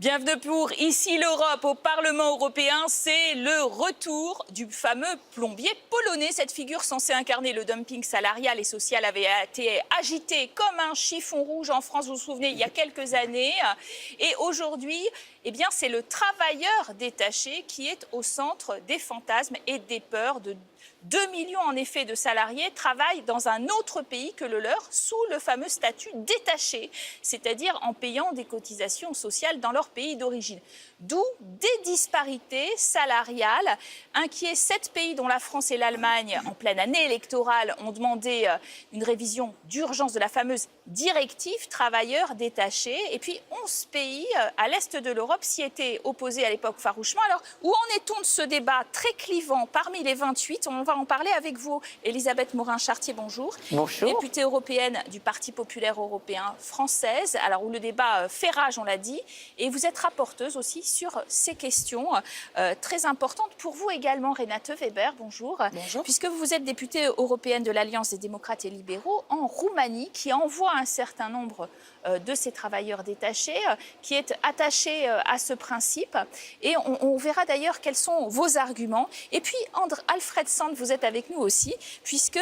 Bienvenue pour Ici l'Europe au Parlement européen. C'est le retour du fameux plombier polonais. Cette figure censée incarner le dumping salarial et social avait été agitée comme un chiffon rouge en France, vous vous souvenez, il y a quelques années. Et aujourd'hui, eh bien, c'est le travailleur détaché qui est au centre des fantasmes et des peurs de 2 millions en effet de salariés travaillent dans un autre pays que le leur sous le fameux statut détaché, c'est-à-dire en payant des cotisations sociales dans leur pays d'origine. D'où des disparités salariales. Inquiets, 7 pays dont la France et l'Allemagne, en pleine année électorale, ont demandé une révision d'urgence de la fameuse directive travailleurs détachés. Et puis 11 pays à l'est de l'Europe s'y étaient opposés à l'époque farouchement. Alors, où en est-on de ce débat très clivant parmi les 28 ? On va en parler avec vous. Elisabeth Morin-Chartier, bonjour. Bonjour. Députée européenne du Parti populaire européen française, alors où le débat fait rage, on l'a dit. Et vous êtes rapporteuse aussi sur ces questions très importantes pour vous également, Renate Weber, bonjour. Bonjour. Puisque vous êtes députée européenne de l'Alliance des démocrates et libéraux en Roumanie, qui envoie un certain nombre de ces travailleurs détachés, qui est attaché à ce principe. Et on verra d'ailleurs quels sont vos arguments. Et puis, Alfred Sand, vous êtes avec nous aussi, puisque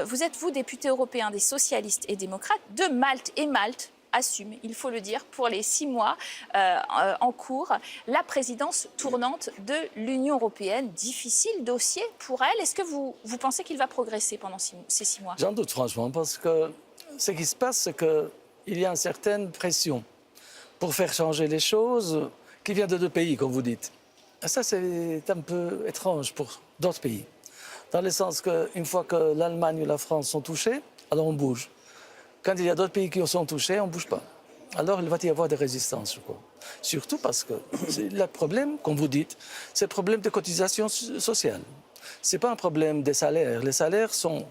vous êtes, vous, député européen des socialistes et démocrates de Malte. Et Malte assume, il faut le dire, pour les 6 mois en cours, la présidence tournante de l'Union européenne. Difficile dossier pour elle. Est-ce que vous pensez qu'il va progresser pendant ces 6 mois ? J'en doute franchement, parce que ce qui se passe, c'est qu'il y a une certaine pression pour faire changer les choses qui vient de 2 pays, comme vous dites. Et ça, c'est un peu étrange pour d'autres pays. Dans le sens qu'une fois que l'Allemagne ou la France sont touchés, alors on bouge. Quand il y a d'autres pays qui sont touchés, on ne bouge pas. Alors il va y avoir des résistances, je crois. Surtout parce que le problème, comme vous dites, c'est le problème de cotisation sociale. Ce n'est pas un problème des salaires. Les salaires sont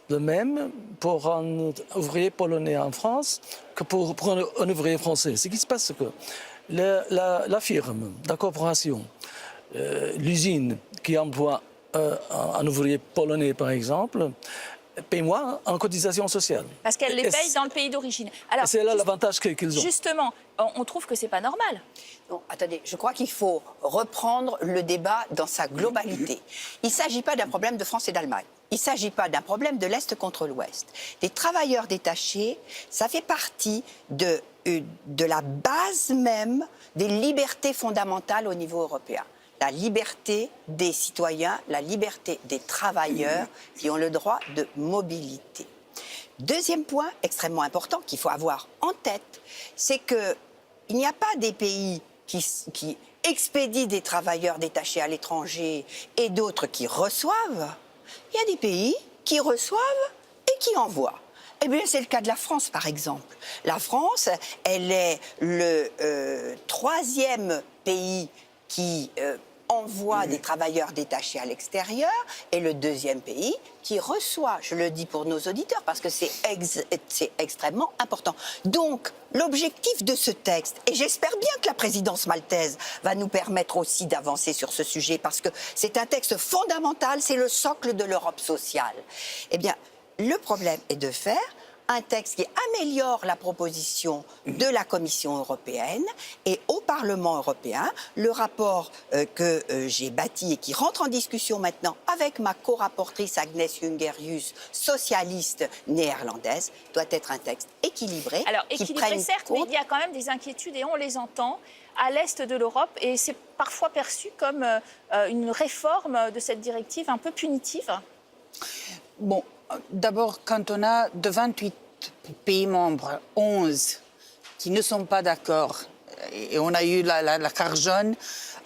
les mêmes pour un ouvrier polonais en France que pour un ouvrier français. Ce qui se passe, c'est que la firme, la corporation, l'usine qui emploie un ouvrier polonais, par exemple, paye moins en cotisation sociale. Parce qu'elle les paye dans le pays d'origine. C'est là l'avantage qu'ils ont. Justement, on trouve que ce n'est pas normal. Non, attendez, je crois qu'il faut reprendre le débat dans sa globalité. Il ne s'agit pas d'un problème de France et d'Allemagne. Il ne s'agit pas d'un problème de l'Est contre l'Ouest. Les travailleurs détachés, ça fait partie de la base même des libertés fondamentales au niveau européen. La liberté des citoyens, la liberté des travailleurs qui ont le droit de mobilité. Deuxième point extrêmement important qu'il faut avoir en tête, c'est qu'il n'y a pas des pays qui expédient des travailleurs détachés à l'étranger et d'autres qui reçoivent. Il y a des pays qui reçoivent et qui envoient. Eh bien, c'est le cas de la France, par exemple. La France, elle est le 3e pays qui envoie des travailleurs détachés à l'extérieur et le 2e pays qui reçoit. Je le dis pour nos auditeurs parce que c'est extrêmement important. Donc, l'objectif de ce texte, et j'espère bien que la présidence maltaise va nous permettre aussi d'avancer sur ce sujet parce que c'est un texte fondamental, c'est le socle de l'Europe sociale. Eh bien, le problème est de faire un texte qui améliore la proposition de la Commission européenne et au Parlement européen, le rapport que j'ai bâti et qui rentre en discussion maintenant avec ma co-rapportrice Agnes Jungerius, socialiste néerlandaise, doit être un texte équilibré. Alors, équilibré certes, mais il y a quand même des inquiétudes et on les entend à l'est de l'Europe et c'est parfois perçu comme une réforme de cette directive un peu punitive. Bon, d'abord, quand on a de 28 pays membres, 11 qui ne sont pas d'accord, et on a eu la carte jaune.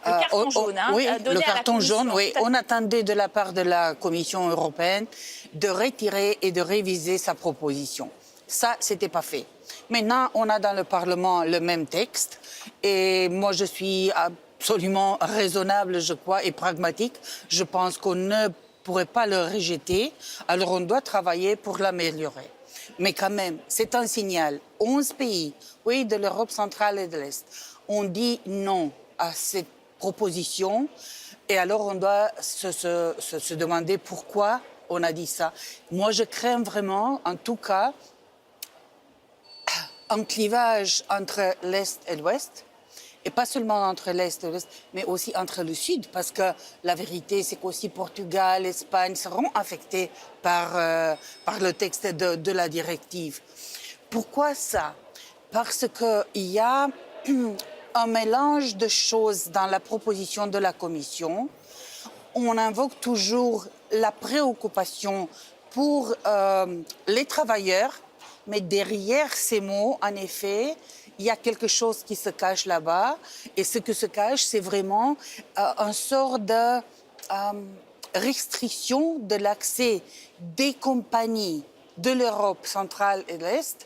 Le carton jaune, hein, oui, donné le carton jaune, oui. On a... attendait de la part de la Commission européenne de retirer et de réviser sa proposition. Ça, c'était pas fait. Maintenant, on a dans le Parlement le même texte, et moi, je suis absolument raisonnable, je crois, et pragmatique. Je pense qu'on ne pourrait pas le rejeter, alors on doit travailler pour l'améliorer. Mais quand même, c'est un signal. 11 pays, oui, de l'Europe centrale et de l'Est, ont dit non à cette proposition. Et alors, on doit se demander pourquoi on a dit ça. Moi, je crains vraiment, en tout cas, un clivage entre l'Est et l'Ouest. Et pas seulement entre l'Est et l'Ouest, mais aussi entre le Sud, parce que la vérité, c'est qu'aussi Portugal, Espagne seront affectés par le texte de la directive. Pourquoi ça? Parce qu'il y a un mélange de choses dans la proposition de la Commission. On invoque toujours la préoccupation pour les travailleurs, mais derrière ces mots, en effet, il y a quelque chose qui se cache là-bas. Et ce qui se cache, c'est vraiment une sorte de restriction de l'accès des compagnies de l'Europe centrale et de l'Est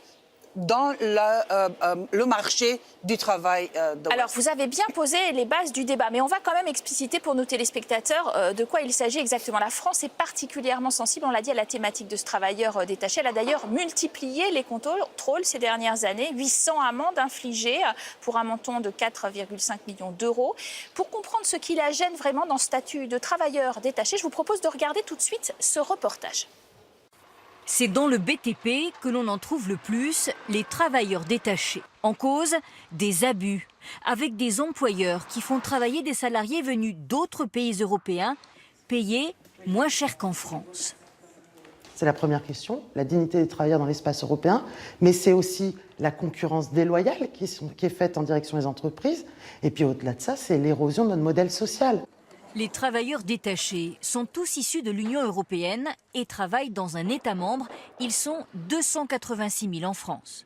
dans le marché du travail de l'Ouest. Alors, vous avez bien posé les bases du débat, mais on va quand même expliciter pour nos téléspectateurs de quoi il s'agit exactement. La France est particulièrement sensible, on l'a dit, à la thématique de ce travailleur détaché. Elle a d'ailleurs multiplié les contrôles ces dernières années, 800 amendes infligées pour un montant de 4,5 millions d'euros. Pour comprendre ce qui la gêne vraiment dans ce statut de travailleur détaché, je vous propose de regarder tout de suite ce reportage. C'est dans le BTP que l'on en trouve le plus les travailleurs détachés. En cause, des abus, avec des employeurs qui font travailler des salariés venus d'autres pays européens, payés moins cher qu'en France. C'est la première question, la dignité des travailleurs dans l'espace européen, mais c'est aussi la concurrence déloyale qui est faite en direction des entreprises. Et puis au-delà de ça, c'est l'érosion de notre modèle social. Les travailleurs détachés sont tous issus de l'Union européenne et travaillent dans un État membre. Ils sont 286 000 en France.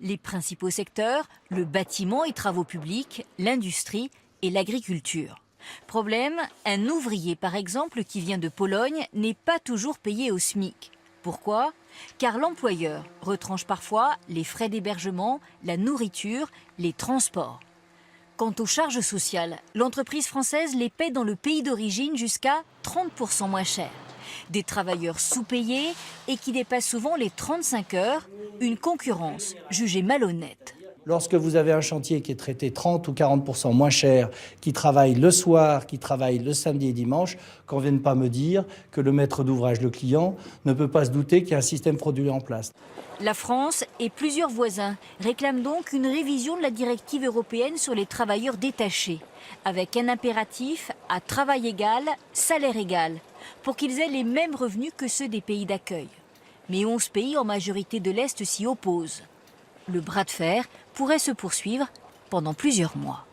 Les principaux secteurs, le bâtiment et travaux publics, l'industrie et l'agriculture. Problème, un ouvrier par exemple qui vient de Pologne n'est pas toujours payé au SMIC. Pourquoi? Car l'employeur retranche parfois les frais d'hébergement, la nourriture, les transports. Quant aux charges sociales, l'entreprise française les paie dans le pays d'origine jusqu'à 30% moins cher. Des travailleurs sous-payés et qui dépassent souvent les 35 heures, une concurrence jugée malhonnête. Lorsque vous avez un chantier qui est traité 30 ou 40% moins cher, qui travaille le soir, qui travaille le samedi et dimanche, qu'on ne vienne pas me dire que le maître d'ouvrage, le client, ne peut pas se douter qu'il y a un système frauduleux en place. La France et plusieurs voisins réclament donc une révision de la directive européenne sur les travailleurs détachés, avec un impératif à travail égal, salaire égal, pour qu'ils aient les mêmes revenus que ceux des pays d'accueil. Mais 11 pays en majorité de l'Est s'y opposent. Le bras de fer pourrait se poursuivre pendant plusieurs mois.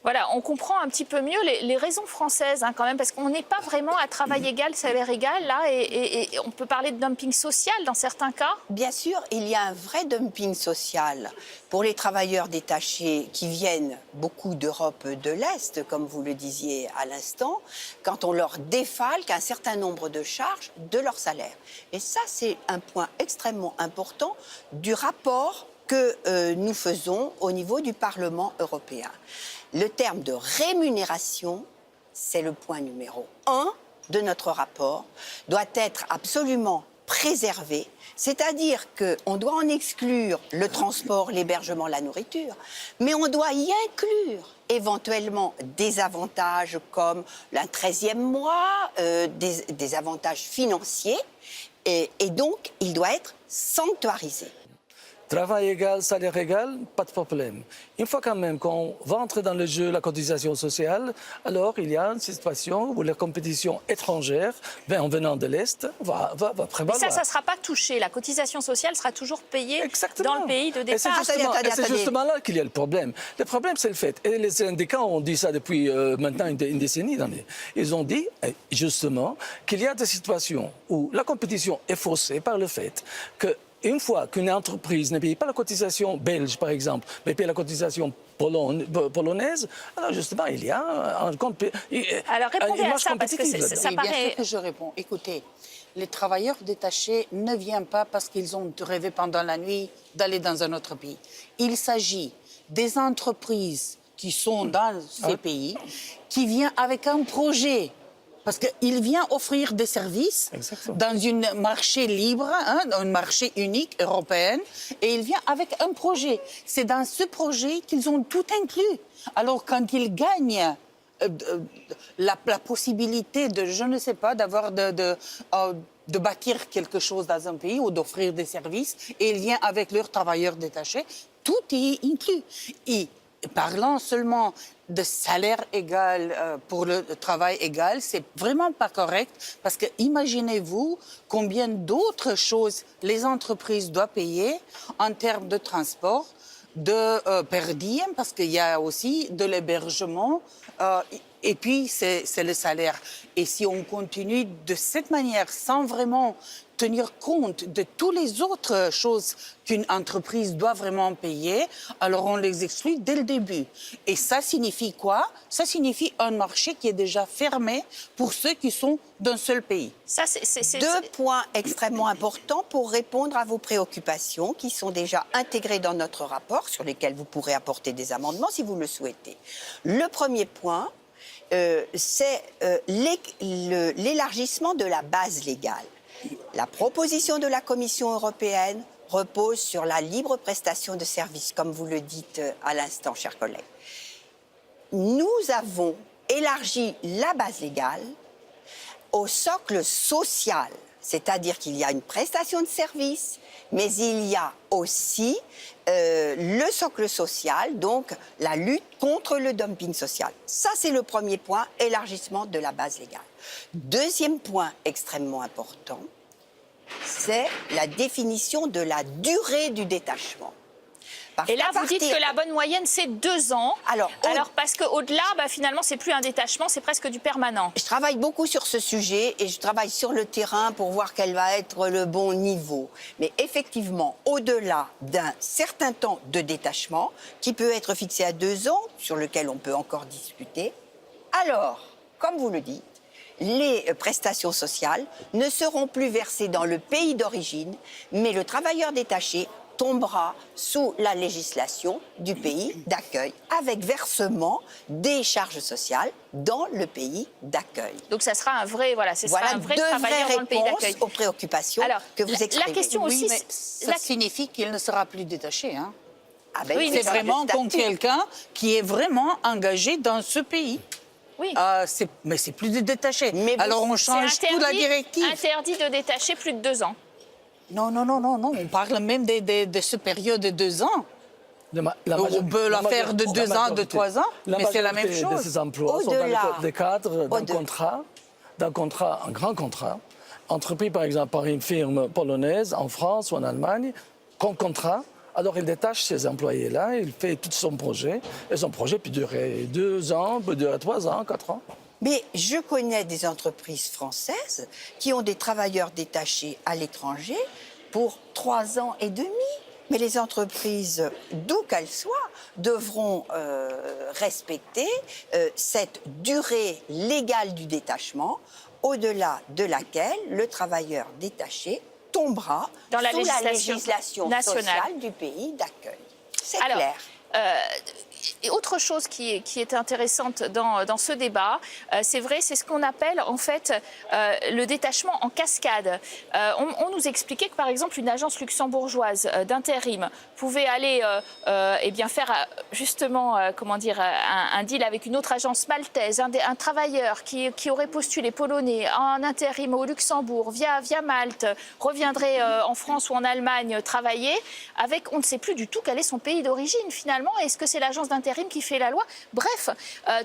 Voilà, on comprend un petit peu mieux les raisons françaises quand même, parce qu'on n'est pas vraiment à travail égal, salaire égal, là, et on peut parler de dumping social dans certains cas. Bien sûr, il y a un vrai dumping social pour les travailleurs détachés qui viennent beaucoup d'Europe de l'Est, comme vous le disiez à l'instant, quand on leur défalque un certain nombre de charges de leur salaire. Et ça, c'est un point extrêmement important du rapport que nous faisons au niveau du Parlement européen. Le terme de rémunération, c'est le point numéro 1 de notre rapport, doit être absolument préservé, c'est-à-dire qu'on doit en exclure le transport, l'hébergement, la nourriture, mais on doit y inclure éventuellement des avantages comme le 13e mois, des avantages financiers, et donc il doit être sanctuarisé. Travail égal, salaire égal, pas de problème. Une fois quand même qu'on va entrer dans le jeu la cotisation sociale, alors il y a une situation où la compétition étrangère, en venant de l'Est, va prévaloir. Mais ça ne sera pas touché. La cotisation sociale sera toujours payée Exactement. dans le pays de départ. Et c'est justement là qu'il y a le problème. Le problème, c'est le fait. Et les syndicats ont dit ça depuis maintenant une décennie. Ils ont dit, justement, qu'il y a des situations où la compétition est faussée par le fait que une fois qu'une entreprise ne paye pas la cotisation belge, par exemple, mais paye la cotisation polonaise, alors justement, il y a alors répondez à ça, parce que ça paraît... Bien sûr que je réponds. Écoutez, les travailleurs détachés ne viennent pas parce qu'ils ont rêvé pendant la nuit d'aller dans un autre pays. Il s'agit des entreprises qui sont dans ces pays, qui viennent avec un projet. Parce qu'il vient offrir des services dans un marché libre, un marché unique européen, et il vient avec un projet. C'est dans ce projet qu'ils ont tout inclus. Alors quand ils gagnent la possibilité de, je ne sais pas, de bâtir quelque chose dans un pays ou d'offrir des services, et ils viennent avec leurs travailleurs détachés, tout est inclus. Et parlant seulement de salaire égal pour le travail égal, c'est vraiment pas correct parce que imaginez-vous combien d'autres choses les entreprises doivent payer en termes de transport, de per diem, parce qu'il y a aussi de l'hébergement, et puis c'est le salaire. Et si on continue de cette manière sans vraiment tenir compte de toutes les autres choses qu'une entreprise doit vraiment payer, alors on les exclut dès le début. Et ça signifie quoi? Ça signifie un marché qui est déjà fermé pour ceux qui sont d'un seul pays. Ça, Deux points extrêmement importants pour répondre à vos préoccupations qui sont déjà intégrées dans notre rapport, sur lesquels vous pourrez apporter des amendements si vous le souhaitez. Le premier point, c'est l'élargissement de la base légale. La proposition de la Commission européenne repose sur la libre prestation de services, comme vous le dites à l'instant, chers collègues. Nous avons élargi la base légale au socle social, c'est-à-dire qu'il y a une prestation de service, mais il y a aussi le socle social, donc la lutte contre le dumping social. Ça, c'est le premier point, élargissement de la base légale. Deuxième point extrêmement important, c'est la définition de la durée du détachement. Parce Et là, qu'à vous dites que la bonne moyenne, c'est 2 ans. Alors parce qu'au-delà, finalement, c'est plus un détachement, c'est presque du permanent. Je travaille beaucoup sur ce sujet et je travaille sur le terrain pour voir quel va être le bon niveau. Mais effectivement, au-delà d'un certain temps de détachement, qui peut être fixé à 2 ans, sur lequel on peut encore discuter, alors, comme vous le dites, les prestations sociales ne seront plus versées dans le pays d'origine, mais le travailleur détaché tombera sous la législation du pays d'accueil, avec versement des charges sociales dans le pays d'accueil. Donc ça sera un vrai, Voilà un vrai deux travailleur vraies dans le pays d'accueil. réponses aux préoccupations que vous exprimez. La question aussi, mais ça signifie qu'il ne sera plus détaché. Hein. Ah ben, oui, C'est vraiment comme quelqu'un qui est vraiment engagé dans ce pays. Oui. Mais c'est plus de détaché. Mais alors on change C'est toute la directive. interdit de détacher plus de 2 ans. Non. On parle même de ce période de 2 ans. On peut la faire de 2 ans, de 3 ans, mais c'est la même chose. De ces emplois sont dans le cadre d'un contrat, un grand contrat, entrepris par exemple par une firme polonaise en France ou en Allemagne, contrat. Alors, il détache ces employés-là, il fait tout son projet, et son projet peut durer 2 ans, peut durer 3 ans, 4 ans. Mais je connais des entreprises françaises qui ont des travailleurs détachés à l'étranger pour 3 ans et demi. Mais les entreprises, d'où qu'elles soient, devront respecter cette durée légale du détachement, au-delà de laquelle le travailleur détaché tombera dans la sous législation nationale nationale du pays d'accueil. C'est Alors, clair. Et autre chose qui est intéressante dans ce débat, c'est vrai, c'est ce qu'on appelle en fait le détachement en cascade. On nous expliquait que par exemple une agence luxembourgeoise d'intérim pouvait aller faire justement un deal avec une autre agence maltaise, un travailleur qui aurait postulé polonais en intérim au Luxembourg via Malte, reviendrait en France ou en Allemagne travailler avec on ne sait plus du tout quel est son pays d'origine finalement. Est-ce que c'est l'agence d'intérim qui fait la loi? Bref,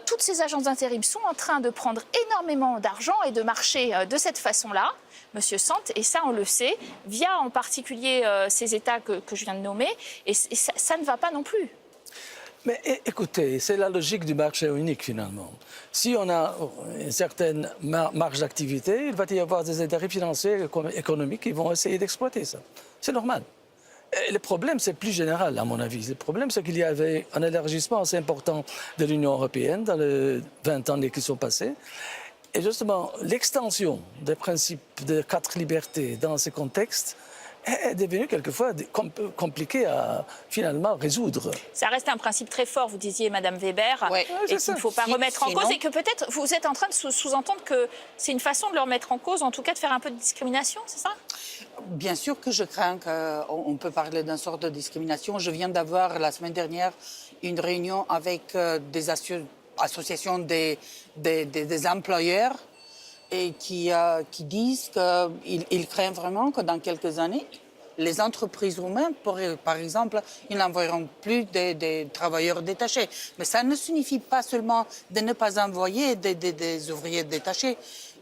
toutes ces agences d'intérim sont en train de prendre énormément d'argent et de marcher de cette façon-là, Monsieur Sant, et ça on le sait, via en particulier ces États que je viens de nommer, et ça ne va pas non plus. Mais écoutez, c'est la logique du marché unique finalement. Si on a une certaine marge d'activité, il va y avoir des intérêts financiers et économiques qui vont essayer d'exploiter ça. C'est normal. Le problème, c'est plus général, à mon avis. Le problème, c'est qu'il y avait un élargissement assez important de l'Union européenne dans les 20 ans qui sont passés. Et justement, l'extension des principes de 4 libertés dans ces contextes est devenue quelquefois compliquée à finalement résoudre. Ça reste un principe très fort, vous disiez, Madame Weber, ouais, et qu'il ne faut pas remettre en cause, et que peut-être vous êtes en train de sous-entendre que c'est une façon de le remettre en cause, en tout cas de faire un peu de discrimination, c'est ça? Bien sûr que je crains qu'on peut parler d'une sorte de discrimination. Je viens d'avoir la semaine dernière une réunion avec des associations des employeurs et qui disent qu'ils craignent vraiment que dans quelques années, les entreprises roumaines, par exemple, ils n'envoieront plus des travailleurs détachés. Mais ça ne signifie pas seulement de ne pas envoyer des ouvriers détachés.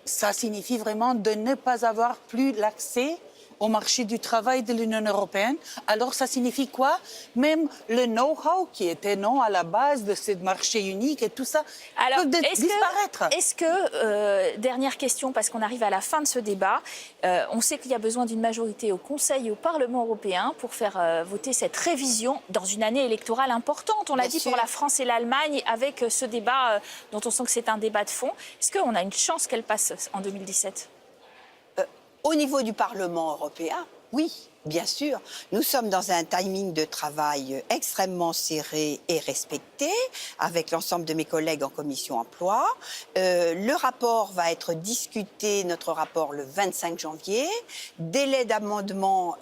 Ça signifie vraiment de ne pas avoir plus l'accès au marché du travail de l'Union européenne. Alors, ça signifie quoi? Même le know-how qui était non à la base de ce marché unique et tout ça peut disparaître. Est-ce que, dernière question, parce qu'on arrive à la fin de ce débat, on sait qu'il y a besoin d'une majorité au Conseil et au Parlement européen pour faire voter cette révision dans une année électorale importante. On l'a dit pour la France et l'Allemagne, avec ce débat dont on sent que c'est un débat de fond. Est-ce qu'on a une chance qu'elle passe en 2017 ? Au niveau du Parlement européen, oui, bien sûr. Nous sommes dans un timing de travail extrêmement serré et respecté, avec l'ensemble de mes collègues en commission emploi. Le rapport va être discuté, notre rapport, le 25 janvier. Délai d'amendement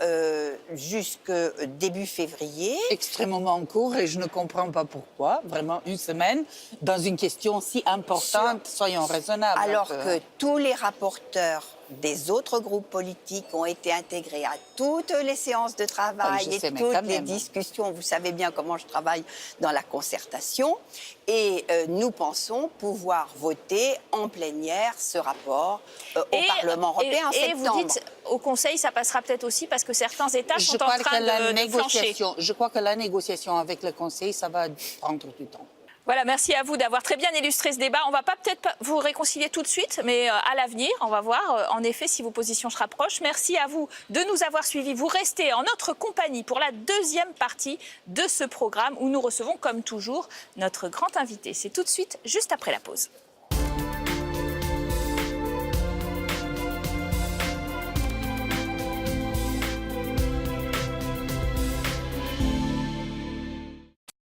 jusqu'au début février. Extrêmement court et je ne comprends pas pourquoi. Vraiment, une semaine, dans une question si importante, soyons raisonnables. Alors que tous les rapporteurs des autres groupes politiques ont été intégrés à toutes les séances de travail et toutes les discussions. Vous savez bien comment je travaille dans la concertation. Et nous pensons pouvoir voter en plénière ce rapport au Parlement européen en septembre. Et vous dites, au Conseil, ça passera peut-être aussi parce que certains États sont en train de flancher. Je crois que la négociation avec le Conseil, ça va prendre du temps. Voilà, merci à vous d'avoir très bien illustré ce débat. On ne va pas peut-être vous réconcilier tout de suite, mais à l'avenir, on va voir en effet si vos positions se rapprochent. Merci à vous de nous avoir suivis. Vous restez en notre compagnie pour la deuxième partie de ce programme où nous recevons, comme toujours, notre grand invité. C'est tout de suite, juste après la pause.